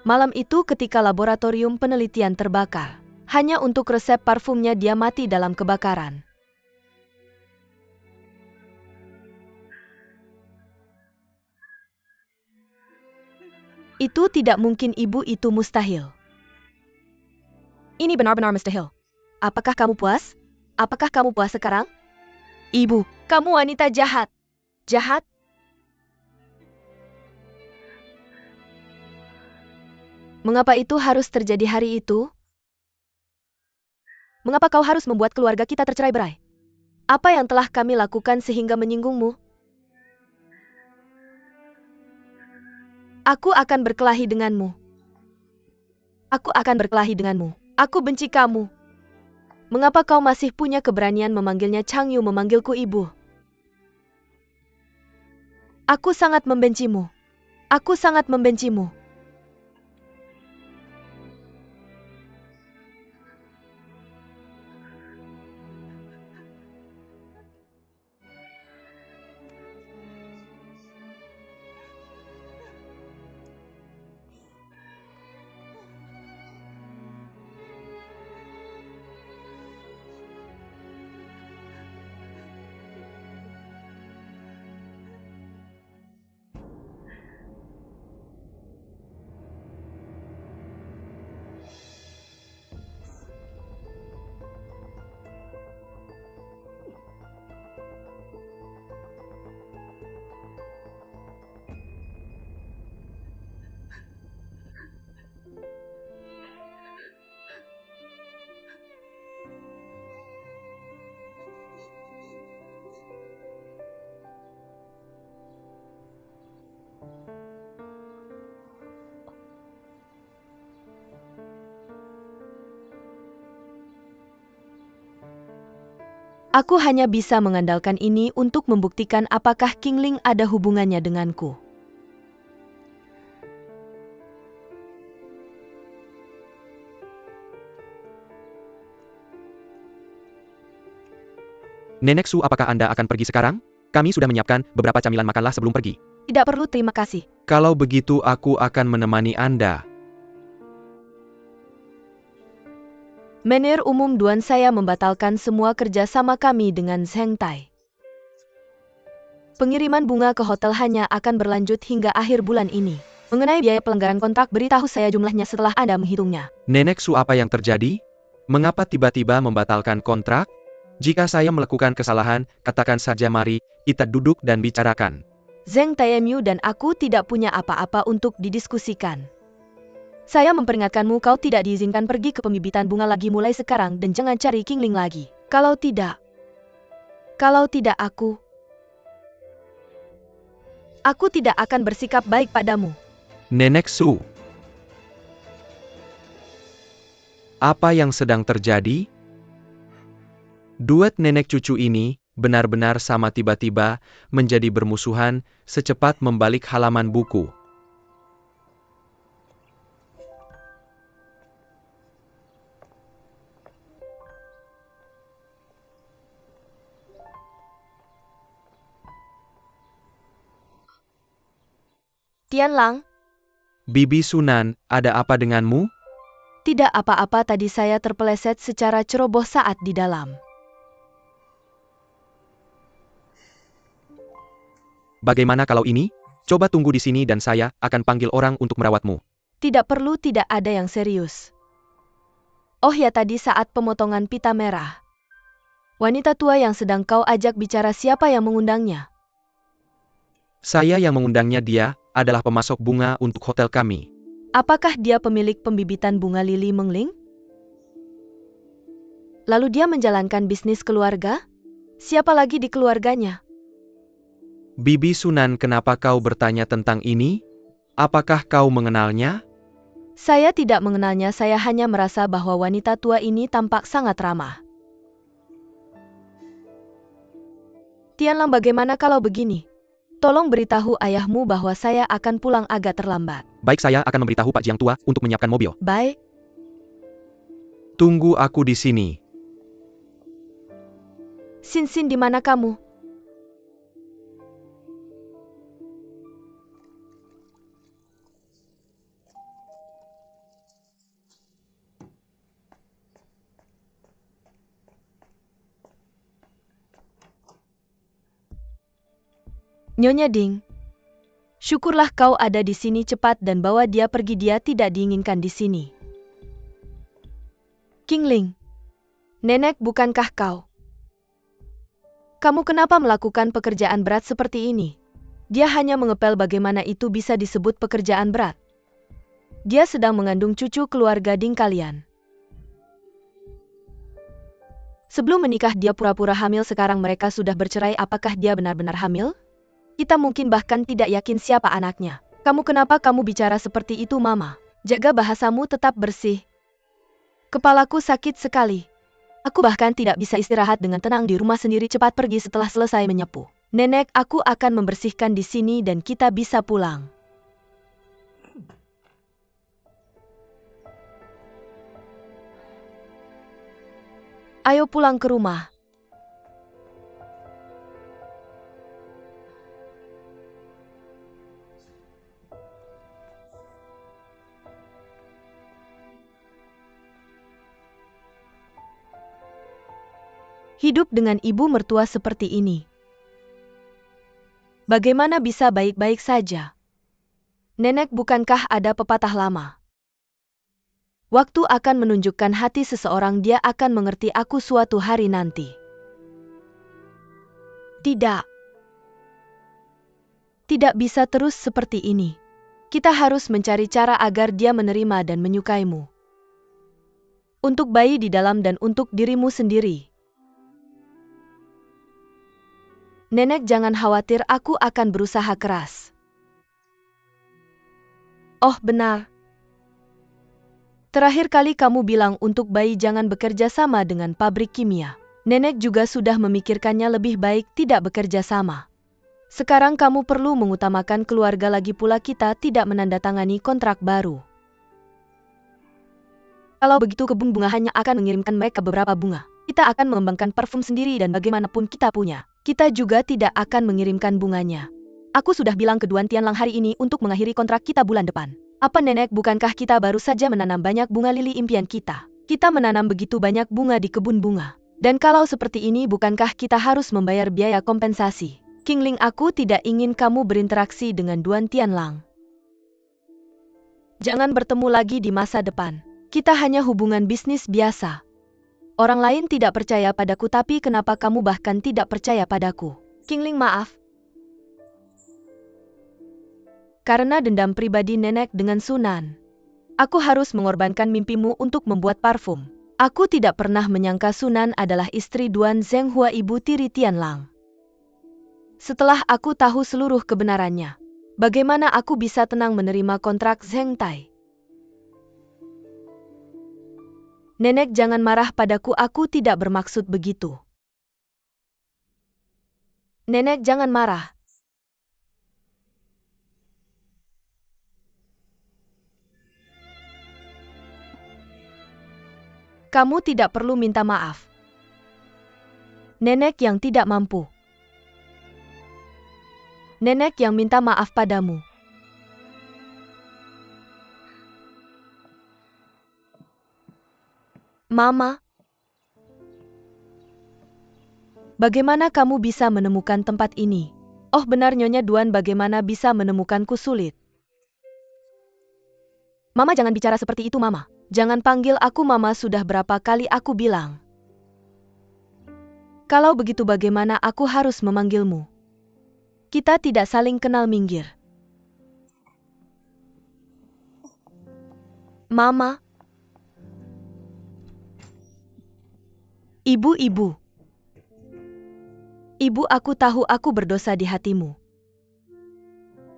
Malam itu ketika laboratorium penelitian terbakar, hanya untuk resep parfumnya dia mati dalam kebakaran. Itu tidak mungkin, ibu, itu mustahil. Ini benar-benar mustahil. Apakah kamu puas? Apakah kamu puas sekarang? Ibu, kamu wanita jahat. Jahat? Mengapa itu harus terjadi hari itu? Mengapa kau harus membuat keluarga kita tercerai-berai? Apa yang telah kami lakukan sehingga menyinggungmu? Aku akan berkelahi denganmu. Aku akan berkelahi denganmu. Aku benci kamu. Mengapa kau masih punya keberanian memanggilnya Changyu, memanggilku ibu? Aku sangat membencimu. Aku sangat membencimu. Aku hanya bisa mengandalkan ini untuk membuktikan apakah Qingling ada hubungannya denganku. Nenek Su, apakah Anda akan pergi sekarang? Kami sudah menyiapkan beberapa camilan, makanlah sebelum pergi. Tidak perlu, terima kasih. Kalau begitu aku akan menemani Anda. Menir umum Duan, saya membatalkan semua kerja sama kami dengan Zheng Tai. Pengiriman bunga ke hotel hanya akan berlanjut hingga akhir bulan ini. Mengenai biaya pelanggaran kontrak, beritahu saya jumlahnya setelah Anda menghitungnya. Nenek Su, apa yang terjadi? Mengapa tiba-tiba membatalkan kontrak? Jika saya melakukan kesalahan, katakan saja, mari kita duduk dan bicarakan. Zheng Taemyu dan aku tidak punya apa-apa untuk didiskusikan. Saya memperingatkanmu, kau tidak diizinkan pergi ke pembibitan bunga lagi mulai sekarang dan jangan cari Qingling lagi. Kalau tidak aku tidak akan bersikap baik padamu. Nenek Su, apa yang sedang terjadi? Duet nenek cucu ini benar-benar sama, tiba-tiba menjadi bermusuhan secepat membalik halaman buku. Tianlang, Bibi Sunan, ada apa denganmu? tidak apa-apa, tadi saya terpeleset secara ceroboh saat di dalam. Bagaimana kalau ini? Coba tunggu di sini dan saya akan panggil orang untuk merawatmu. Tidak perlu, tidak ada yang serius. Oh ya, tadi saat pemotongan pita merah. Wanita tua yang sedang kau ajak bicara, siapa yang mengundangnya? Saya yang mengundangnya, dia adalah pemasok bunga untuk hotel kami. Apakah dia pemilik pembibitan bunga lili Mengling? Lalu dia menjalankan bisnis keluarga? Siapa lagi di keluarganya? Bibi Sunan, kenapa kau bertanya tentang ini? Apakah kau mengenalnya? Saya tidak mengenalnya, saya hanya merasa bahwa wanita tua ini tampak sangat ramah. Tianlang, bagaimana kalau begini? Tolong beritahu ayahmu bahwa saya akan pulang agak terlambat. Baik, saya akan memberitahu Pak Jiang tua untuk menyiapkan mobil. Baik. Tunggu aku di sini. Sin, di mana kamu? Nyonya Ding. Syukurlah kau ada di sini, cepat dan bawa dia pergi, dia tidak diinginkan di sini. Qingling. Nenek, bukankah kau? Kamu kenapa melakukan pekerjaan berat seperti ini? Dia hanya mengepel, bagaimana itu bisa disebut pekerjaan berat? Dia sedang mengandung cucu keluarga Ding kalian. Sebelum menikah dia pura-pura hamil, sekarang mereka sudah bercerai, apakah dia benar-benar hamil? Kita mungkin bahkan tidak yakin siapa anaknya. Kenapa kamu bicara seperti itu, Mama? Jaga bahasamu, tetap bersih. Kepalaku sakit sekali. Aku bahkan tidak bisa istirahat dengan tenang di rumah sendiri, cepat pergi setelah selesai menyapu. Nenek, aku akan membersihkan di sini dan kita bisa pulang. Ayo pulang ke rumah. Hidup dengan ibu mertua seperti ini. Bagaimana bisa baik-baik saja? Nenek, bukankah ada pepatah lama? Waktu akan menunjukkan hati seseorang, dia akan mengerti aku suatu hari nanti. Tidak. Tidak bisa terus seperti ini. Kita harus mencari cara agar dia menerima dan menyukaimu. Untuk bayi di dalam dan untuk dirimu sendiri. Nenek, jangan khawatir, aku akan berusaha keras. Oh, benar. Terakhir kali kamu bilang untuk bayi jangan bekerja sama dengan pabrik kimia. Nenek juga sudah memikirkannya, lebih baik tidak bekerja sama. Sekarang kamu perlu mengutamakan keluarga, lagi pula kita tidak menandatangani kontrak baru. Kalau begitu kebun bunga hanya akan mengirimkan mereka beberapa bunga. Kita akan mengembangkan parfum sendiri dan bagaimanapun kita punya. Kita juga tidak akan mengirimkan bunganya. Aku sudah bilang ke Duan Tianlang hari ini untuk mengakhiri kontrak kita bulan depan. Apa Nenek, bukankah kita baru saja menanam banyak bunga lili impian kita? Kita menanam begitu banyak bunga di kebun bunga. Dan kalau seperti ini, bukankah kita harus membayar biaya kompensasi? Qingling, aku tidak ingin kamu berinteraksi dengan Duan Tianlang. Jangan bertemu lagi di masa depan. Kita hanya hubungan bisnis biasa. Orang lain tidak percaya padaku, tapi kenapa kamu bahkan tidak percaya padaku? Qingling, maaf. Karena dendam pribadi Nenek dengan Sunan. Aku harus mengorbankan mimpimu untuk membuat parfum. Aku tidak pernah menyangka Sunan adalah istri Duan Zhenghua, ibu tiri Tianlang. Setelah aku tahu seluruh kebenarannya, bagaimana aku bisa tenang menerima kontrak Zheng Tai? Nenek, jangan marah padaku, aku tidak bermaksud begitu. Nenek, jangan marah. Kamu tidak perlu minta maaf. Nenek yang tidak mampu. Nenek yang minta maaf padamu. Mama, bagaimana kamu bisa menemukan tempat ini? Oh benar Nyonya Duan, bagaimana bisa menemukanku sulit? Mama jangan bicara seperti itu Mama. Jangan panggil aku Mama, sudah berapa kali aku bilang. Kalau begitu bagaimana aku harus memanggilmu? Kita tidak saling kenal, minggir. Mama. Ibu. Ibu, aku tahu aku berdosa di hatimu.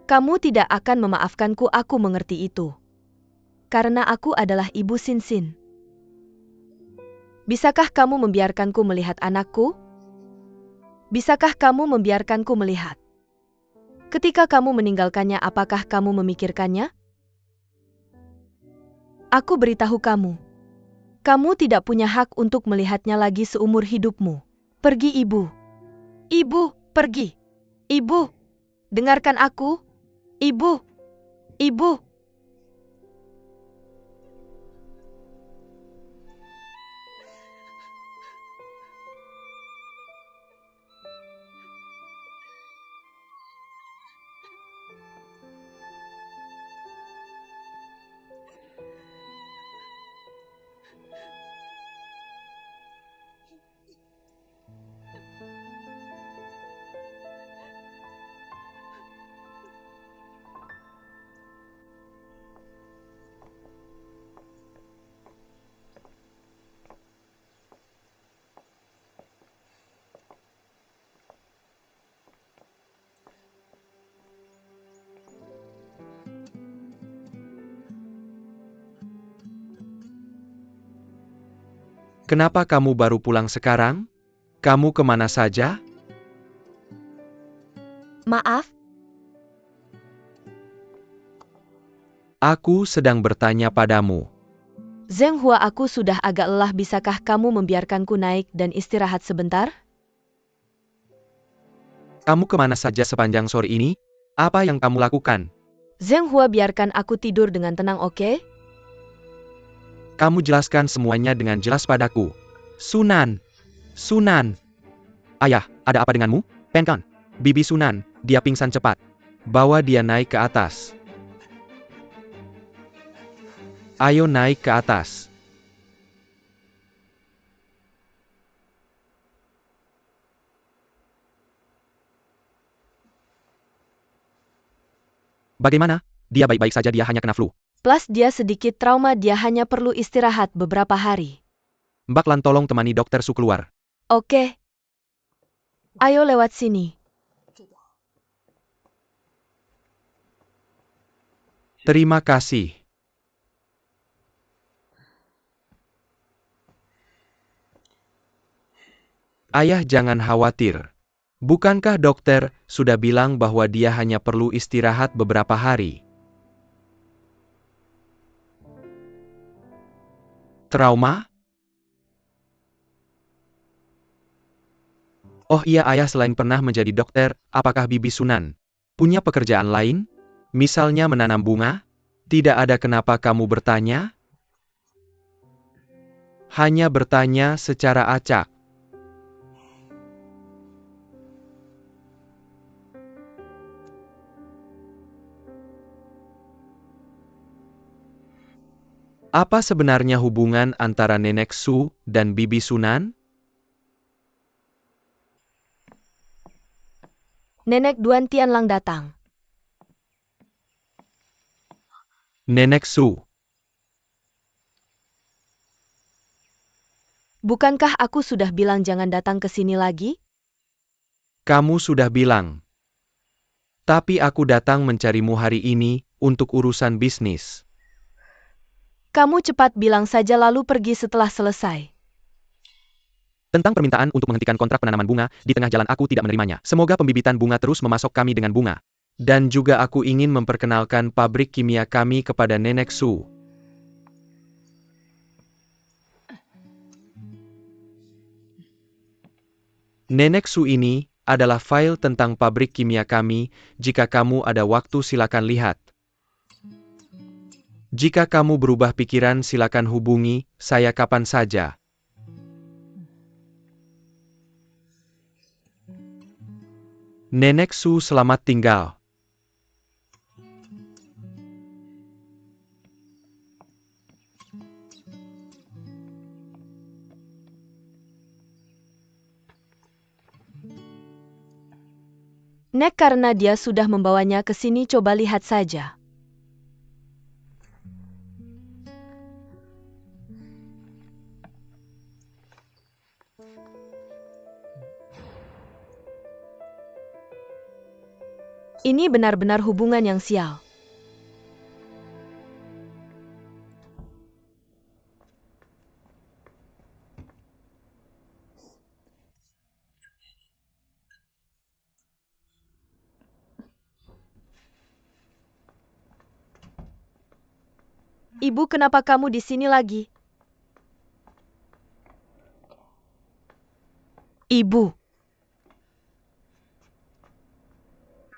Kamu tidak akan memaafkanku, aku mengerti itu. Karena aku adalah ibu Sinsin. Bisakah kamu membiarkanku melihat anakku? Bisakah kamu membiarkanku melihat? Ketika kamu meninggalkannya, apakah kamu memikirkannya? Aku beritahu kamu. Kamu tidak punya hak untuk melihatnya lagi seumur hidupmu. Pergi, Ibu. Ibu, pergi. Ibu, dengarkan aku. Ibu. Ibu. Kenapa kamu baru pulang sekarang? Kamu kemana saja? Maaf, Aku sedang bertanya padamu. Zheng Hua, aku sudah agak lelah. Bisakah kamu membiarkanku naik dan istirahat sebentar? Kamu kemana saja sepanjang sore ini? Apa yang kamu lakukan? Zheng Hua, biarkan aku tidur dengan tenang, oke? Kamu jelaskan semuanya dengan jelas padaku. Sunan. Sunan. Ayah, ada apa denganmu? Penkan. Bibi Sunan, dia pingsan cepat. Bawa dia naik ke atas. Ayo naik ke atas. Bagaimana? Dia baik-baik saja, dia hanya kena flu. Plus dia sedikit trauma, dia hanya perlu istirahat beberapa hari. Mbak Lan, tolong temani dokter Su keluar. Oke. Ayo lewat sini. Terima kasih. Ayah, jangan khawatir. Bukankah dokter sudah bilang bahwa dia hanya perlu istirahat beberapa hari? Trauma? Oh iya, ayah selain pernah menjadi dokter, apakah Bibi Sunan punya pekerjaan lain? Misalnya menanam bunga? Tidak ada, kenapa kamu bertanya? Hanya bertanya secara acak. Apa sebenarnya hubungan antara Nenek Su dan Bibi Sunan? Nenek Duan Tianlang datang. Nenek Su. Bukankah aku sudah bilang jangan datang ke sini lagi? Kamu sudah bilang. Tapi aku datang mencarimu hari ini untuk urusan bisnis. Kamu cepat bilang saja lalu pergi setelah selesai. Tentang permintaan untuk menghentikan kontrak penanaman bunga, di tengah jalan aku tidak menerimanya. Semoga pembibitan bunga terus memasok kami dengan bunga. Dan juga aku ingin memperkenalkan pabrik kimia kami kepada Nenek Su. Nenek Su, ini adalah file tentang pabrik kimia kami. Jika kamu ada waktu silakan lihat. Jika kamu berubah pikiran silakan hubungi saya kapan saja. Nenek Su selamat tinggal. Nek karena dia sudah membawanya ke sini coba lihat saja. Ini benar-benar hubungan yang sial. Ibu, kenapa kamu di sini lagi? Ibu.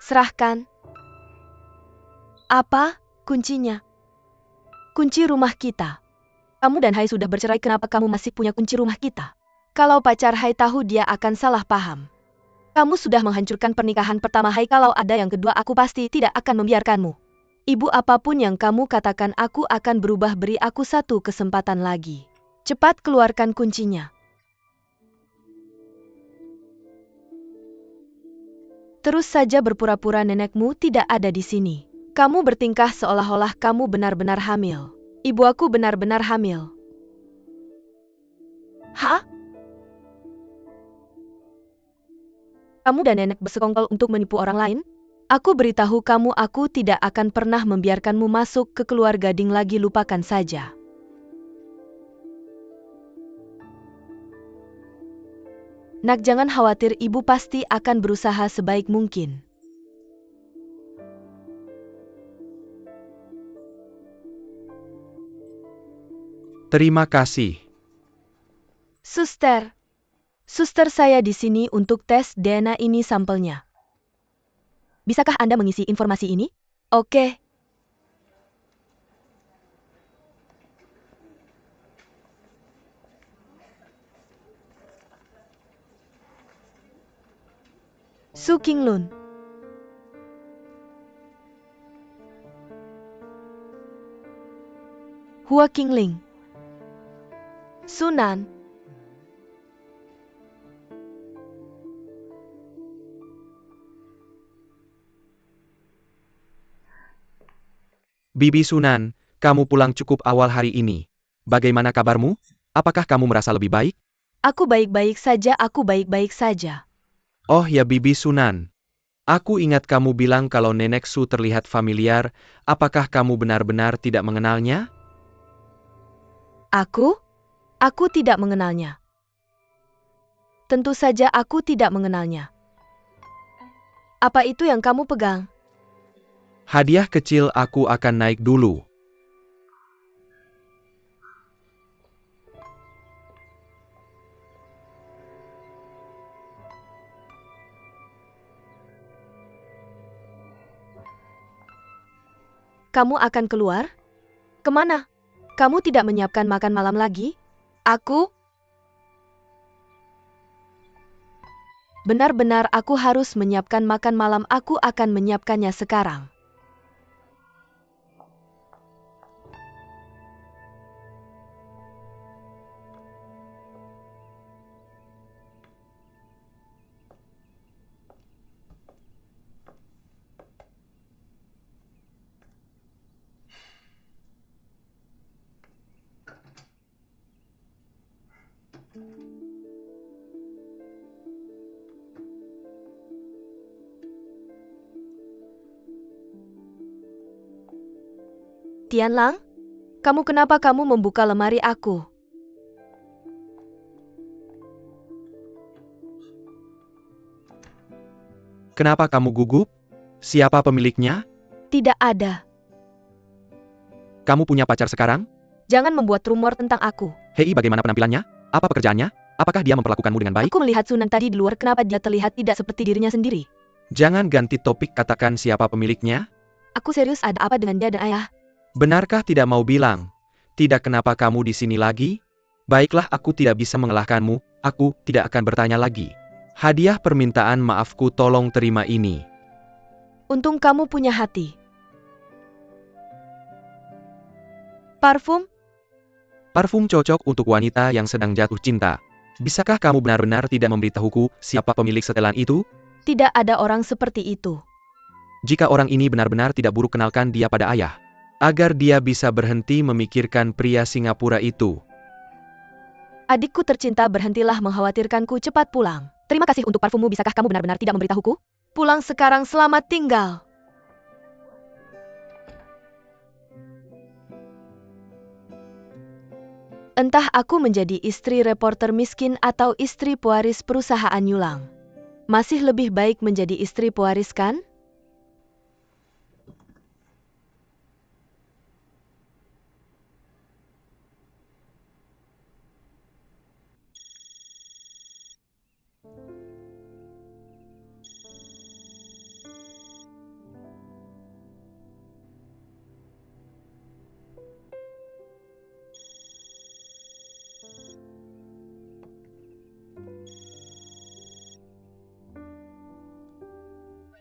Serahkan. Apa? Kuncinya. Kunci rumah kita. Kamu dan Hai sudah bercerai, kenapa kamu masih punya kunci rumah kita? Kalau pacar Hai tahu dia akan salah paham. Kamu sudah menghancurkan pernikahan pertama Hai, kalau ada yang kedua aku pasti tidak akan membiarkanmu. Ibu, apapun yang kamu katakan aku akan berubah, beri aku satu kesempatan lagi. Cepat keluarkan kuncinya. Terus saja berpura-pura nenekmu tidak ada di sini. Kamu bertingkah seolah-olah kamu benar-benar hamil. Ibu, aku benar-benar hamil. Hah? Kamu dan nenek bersekongkol untuk menipu orang lain? Aku beritahu kamu, aku tidak akan pernah membiarkanmu masuk ke keluarga Ding lagi, lupakan saja. Nak, jangan khawatir, ibu pasti akan berusaha sebaik mungkin. Terima kasih. Suster. Suster, saya di sini untuk tes DNA, ini sampelnya. Bisakah Anda mengisi informasi ini? Oke. Su Qinglun. Hua Qingling. Sunan. Bibi Sunan, kamu pulang cukup awal hari ini. Bagaimana kabarmu? Apakah kamu merasa lebih baik? Aku baik-baik saja, aku baik-baik saja. Oh ya Bibi Sunan. Aku ingat kamu bilang kalau Nenek Su terlihat familiar. Apakah kamu benar-benar tidak mengenalnya? Aku? Aku tidak mengenalnya. Tentu saja aku tidak mengenalnya. Apa itu yang kamu pegang? Hadiah kecil, aku akan naik dulu. Kamu akan keluar? Kemana? Kamu tidak menyiapkan makan malam lagi? Aku? Benar-benar aku harus menyiapkan makan malam, aku akan menyiapkannya sekarang. Tianlang? Kenapa kamu membuka lemari aku? Kenapa kamu gugup? Siapa pemiliknya? Tidak ada. Kamu punya pacar sekarang? Jangan membuat rumor tentang aku. Hei, bagaimana penampilannya? Apa pekerjaannya? Apakah dia memperlakukanmu dengan baik? Aku melihat Sunan tadi di luar, kenapa dia terlihat tidak seperti dirinya sendiri? Jangan ganti topik, katakan siapa pemiliknya. Aku serius, ada apa dengan dia dan ayah? Benarkah tidak mau bilang? Tidak, kenapa kamu di sini lagi? Baiklah, aku tidak bisa mengalahkanmu, aku tidak akan bertanya lagi. Hadiah permintaan maafku, tolong terima ini. Untung kamu punya hati. Parfum? Parfum cocok untuk wanita yang sedang jatuh cinta. Bisakah kamu benar-benar tidak memberitahuku siapa pemilik setelan itu? Tidak ada orang seperti itu. Jika orang ini benar-benar tidak buruk, kenalkan dia pada ayah. Agar dia bisa berhenti memikirkan pria Singapura itu. Adikku tercinta, berhentilah mengkhawatirkanku, cepat pulang. Terima kasih untuk parfummu, bisakah kamu benar-benar tidak memberitahuku? Pulang sekarang, selamat tinggal. Entah aku menjadi istri reporter miskin atau istri pewaris perusahaan Yulang. Masih lebih baik menjadi istri pewaris, kan?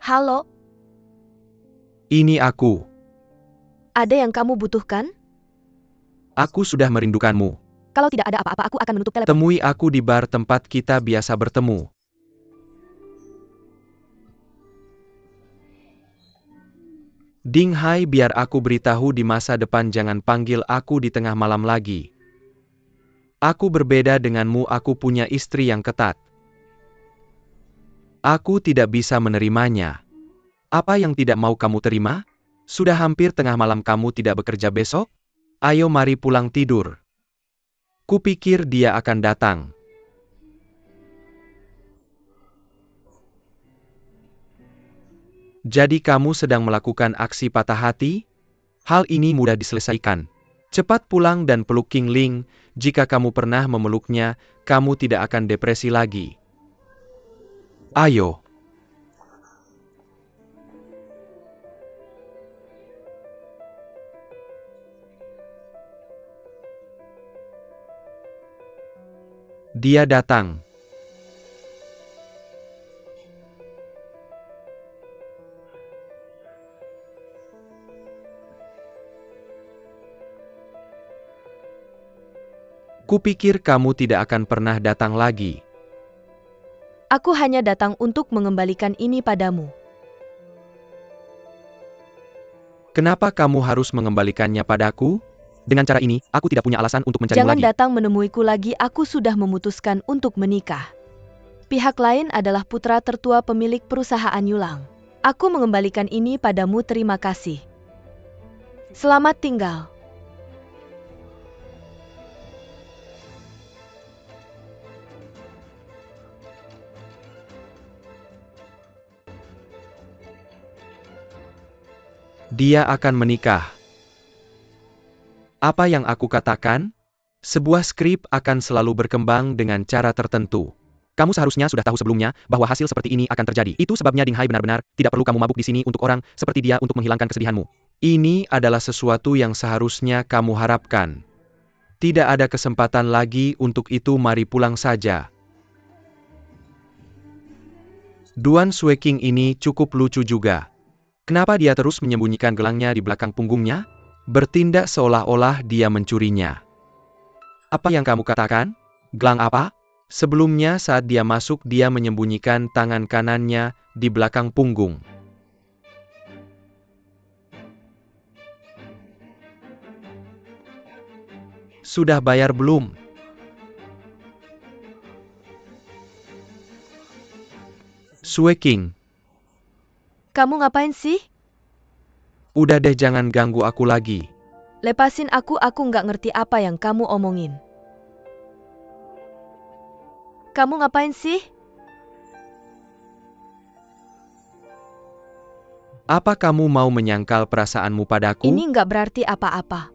Halo, Ini aku. ada yang kamu butuhkan? Aku sudah merindukanmu. Kalau tidak ada apa-apa, aku akan menutup telepon. Temui aku di bar tempat kita biasa bertemu. Ding Hai, biar aku beritahu di masa depan, jangan panggil aku di tengah malam lagi. Aku berbeda denganmu, aku punya istri yang ketat. Aku tidak bisa menerimanya. Apa yang tidak mau kamu terima? Sudah hampir tengah malam, kamu tidak bekerja besok? Ayo mari pulang tidur. Kupikir dia akan datang. Jadi kamu sedang melakukan aksi patah hati? Hal ini mudah diselesaikan. Cepat pulang dan peluk King Ling. Jika kamu pernah memeluknya, kamu tidak akan depresi lagi. Ayo. Dia datang. Kupikir kamu tidak akan pernah datang lagi. Aku hanya datang untuk mengembalikan ini padamu. Kenapa kamu harus mengembalikannya padaku? Dengan cara ini, aku tidak punya alasan untuk mencarimu Jangan lagi. datang menemuiku lagi, aku sudah memutuskan untuk menikah. Pihak lain adalah putra tertua pemilik perusahaan Yulang. Aku mengembalikan ini padamu, terima kasih. Selamat tinggal. Dia akan menikah. Apa yang aku katakan? Sebuah skrip akan selalu berkembang dengan cara tertentu. Kamu seharusnya sudah tahu sebelumnya bahwa hasil seperti ini akan terjadi. Itu sebabnya Ding Hai, benar-benar tidak perlu kamu mabuk di sini untuk orang seperti dia untuk menghilangkan kesedihanmu. Ini adalah sesuatu yang seharusnya kamu harapkan. Tidak ada kesempatan lagi untuk itu, mari pulang saja. Duan Sueking ini cukup lucu juga. Kenapa dia terus menyembunyikan gelangnya di belakang punggungnya? Bertindak seolah-olah dia mencurinya. Apa yang kamu katakan? Gelang apa? Sebelumnya saat dia masuk, dia menyembunyikan tangan kanannya di belakang punggung. Sudah bayar belum? Sueking, Kamu ngapain sih? udah deh, jangan ganggu aku lagi. Lepasin aku nggak ngerti apa yang kamu omongin. Kamu ngapain sih? Apa kamu mau menyangkal perasaanmu padaku? Ini nggak berarti apa-apa.